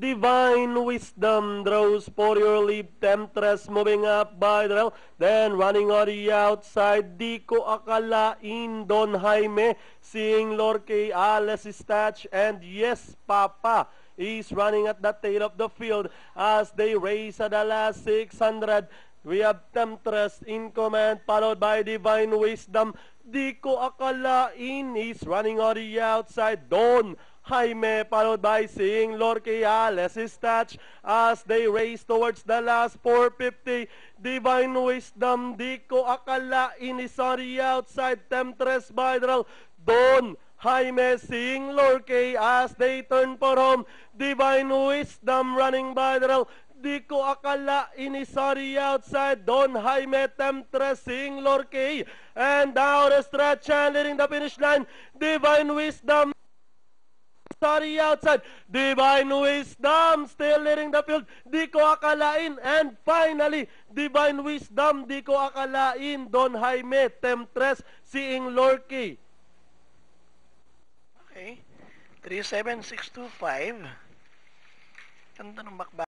Divine Wisdom draws for your lead. Temptress moving up by the rail. Then running on the outside. Di ko akalain Don Jaime. Seeing Lorque, Alice Statch, and Yes Papa is running at the tail of the field as they race at the last 600. We have Temptress in command, followed by Divine Wisdom. Di ko akalain is running on the outside. Don Jaime, followed by Seeing Lorque, Alice Statch as they race towards the last 450. Divine Wisdom, di ko akalain is on the outside. Temptress by the rail. Don Jaime, Seeing Lorque as they turn for home. Divine Wisdom running by the rail. Di ko akalain is on the outside. Don Jaime, Temptress, Seeing Lorque, and now the stretch and leading the finish line. Divine Wisdom on the outside. Divine Wisdom still leading the field. Di ko akalain. And finally, Divine Wisdom, di ko akalain. Don Jaime, Temptress, Seeing Lorque. Okay. 37625. Ganda ng bakba.